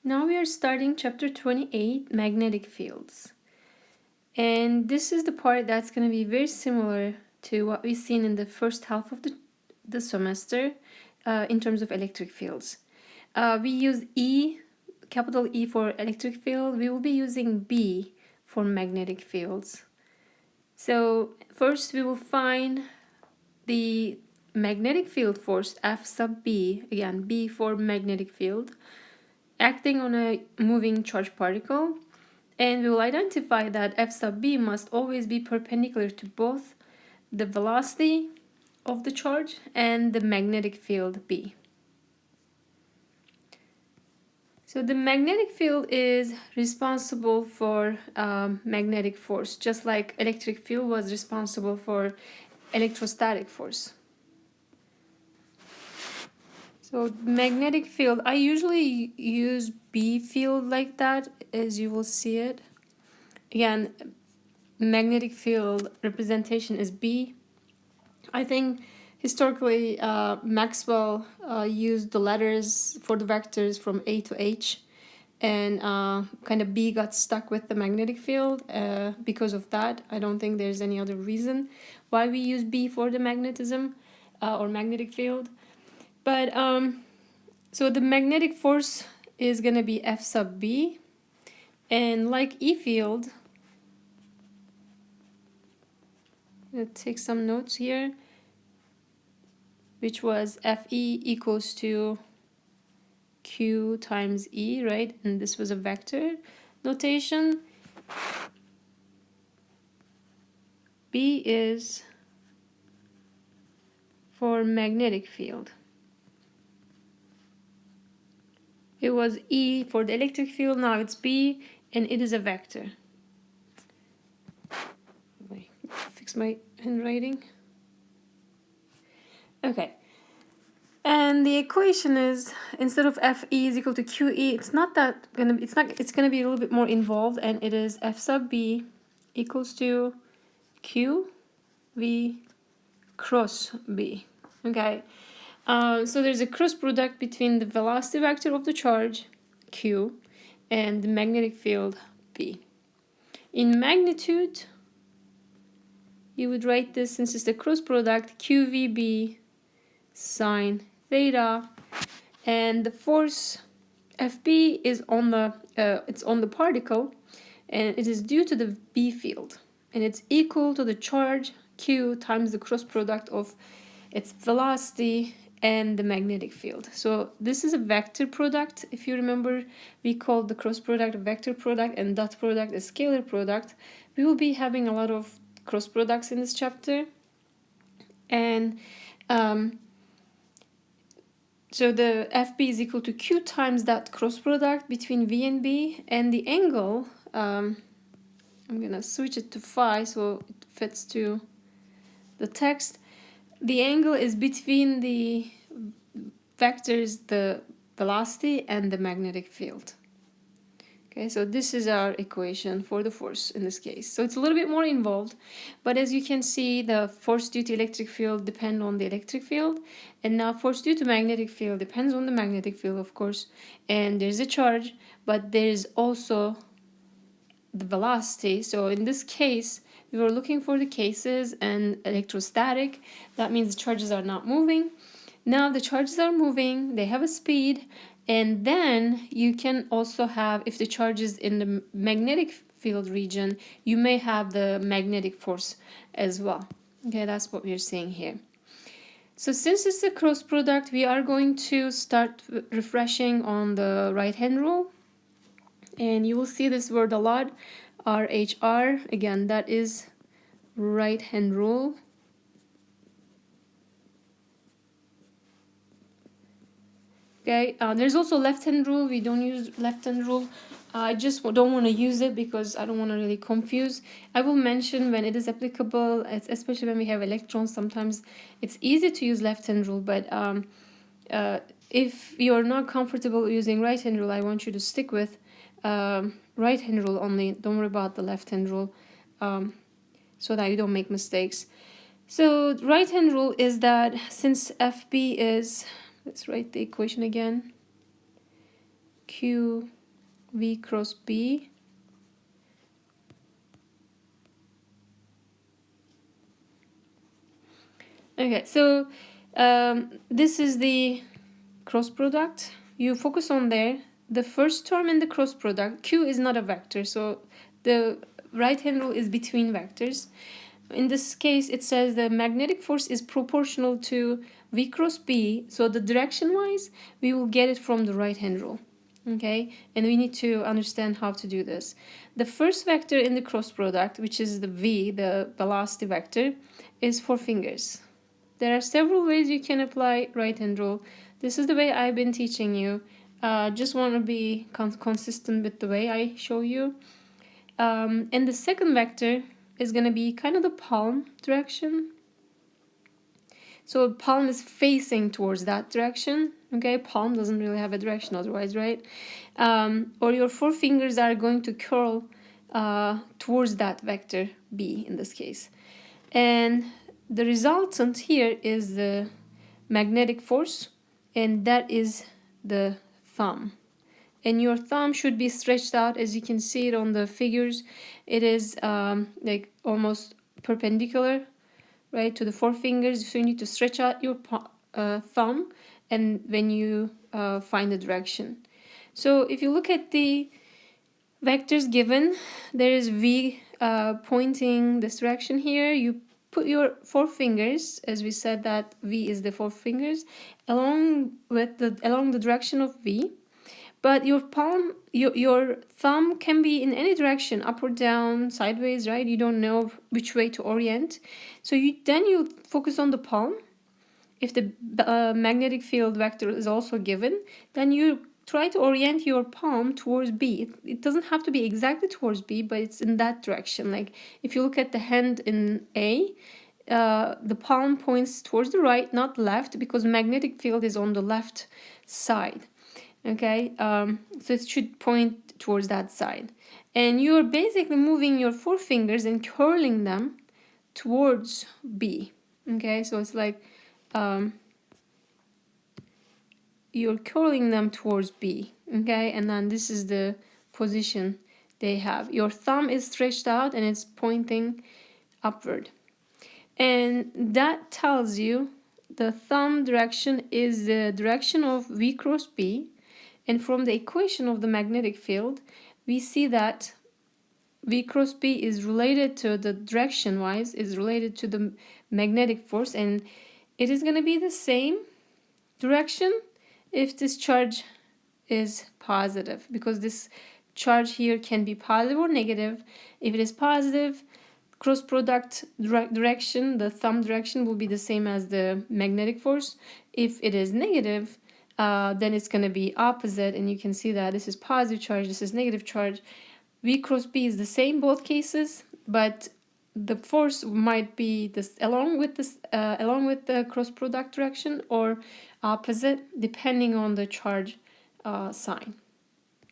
Now we are starting chapter 28, magnetic fields. And this is the part that's going to be very similar to what we've seen in the first half of the semester in terms of electric fields. We use E, capital E for electric field. We will be using B for magnetic fields. So first we will find the magnetic field force F sub B, again B for magnetic field, acting on a moving charged particle, and we will identify that F sub B must always be perpendicular to both the velocity of the charge and the magnetic field B. So the magnetic field is responsible for magnetic force, just like electric field was responsible for electrostatic force. So magnetic field, I usually use B field like that, as you will see it. Again, magnetic field representation is B. I think historically Maxwell used the letters for the vectors from A to H, and kind of B got stuck with the magnetic field because of that. I don't think there's any other reason why we use B for the magnetism or magnetic field. But so the magnetic force is going to be F sub B, and like E field, let's take some notes here, which was Fe equals to Q times E, right? And this was a vector notation. B is for magnetic field. It was E for the electric field, now it's B, and it is a vector. Wait, fix my handwriting. Okay. And the equation is, instead of Fe is equal to Qe, it's gonna be a little bit more involved, and it is F sub B equals to Q V cross B. Okay. So there's a cross product between the velocity vector of the charge, Q, and the magnetic field, B. In magnitude, you would write this, since it's the cross product, QVB sine theta, and the force FB is on the particle, and it is due to the B field, and it's equal to the charge Q times the cross product of its velocity and the magnetic field. So this is a vector product. If you remember, we called the cross product a vector product and dot product a scalar product. We will be having a lot of cross products in this chapter. And so the FB is equal to Q times that cross product between V and B, and the angle, I'm gonna switch it to phi so it fits to the text. The angle is between the vectors, the velocity and the magnetic field. Okay, so this is our equation for the force in this case. So it's a little bit more involved, but as you can see, the force due to electric field depend on the electric field, and now force due to magnetic field depends on the magnetic field, of course, and there's a charge, but there's also the velocity. So in this case, we were looking for the cases and electrostatic. That means the charges are not moving. Now the charges are moving, they have a speed, and then you can also have, if the charge is in the magnetic field region, you may have the magnetic force as well. Okay, that's what we're seeing here. So since it's a cross product, we are going to start refreshing on the right-hand rule. And you will see this word a lot, RHR. Again, that is right-hand rule. Okay, there's also left-hand rule. We don't use left-hand rule. I just don't want to use it because I don't want to really confuse. I will mention when it is applicable, especially when we have electrons. Sometimes it's easy to use left-hand rule, but if you're not comfortable using right-hand rule, I want you to stick with right-hand rule only. Don't worry about the left-hand rule, so that you don't make mistakes. So right-hand rule is that since FB is, let's write the equation again. Q V cross B. Okay, so this is the cross product. You focus on there. The first term in the cross product, Q is not a vector, so the right hand rule is between vectors. In this case, it says the magnetic force is proportional to V cross B, so the direction-wise, we will get it from the right hand rule. Okay, and we need to understand how to do this. The first vector in the cross product, which is the V, the velocity vector, is 4 fingers. There are several ways you can apply right hand rule. This is the way I've been teaching you. Just want to be consistent with the way I show you. And the second vector is going to be kind of the palm direction. So palm is facing towards that direction. Okay, palm doesn't really have a direction otherwise, right? Or your 4 fingers are going to curl towards that vector B in this case. And the resultant here is the magnetic force, and that is the thumb. And your thumb should be stretched out, as you can see it on the figures. It is like almost perpendicular, right, to the 4 fingers. So you need to stretch out your thumb, and when you find the direction. So if you look at the vectors given, there is V pointing this direction here. You put your 4 fingers, as we said that V is the 4 fingers, along the direction of V. But your palm, your thumb can be in any direction, up or down, sideways, right? You don't know which way to orient. So then you focus on the palm. If the magnetic field vector is also given, then you try to orient your palm towards B. It doesn't have to be exactly towards B, but it's in that direction. Like if you look at the hand in A, the palm points towards the right, not left, because magnetic field is on the left side. Okay, so it should point towards that side. And you're basically moving your 4 fingers and curling them towards B. Okay, so it's like you're curling them towards B. Okay, and then this is the position they have. Your thumb is stretched out and it's pointing upward. And that tells you the thumb direction is the direction of V cross B. And from the equation of the magnetic field, we see that V cross B is related to the direction-wise, is related to the magnetic force, and it is going to be the same direction if this charge is positive, because this charge here can be positive or negative. If it is positive, cross product direction, the thumb direction, will be the same as the magnetic force. If it is negative, then it's going to be opposite, and you can see that this is positive charge, this is negative charge. V cross B is the same both cases, but the force might be this along with the cross product direction or opposite, depending on the charge sign.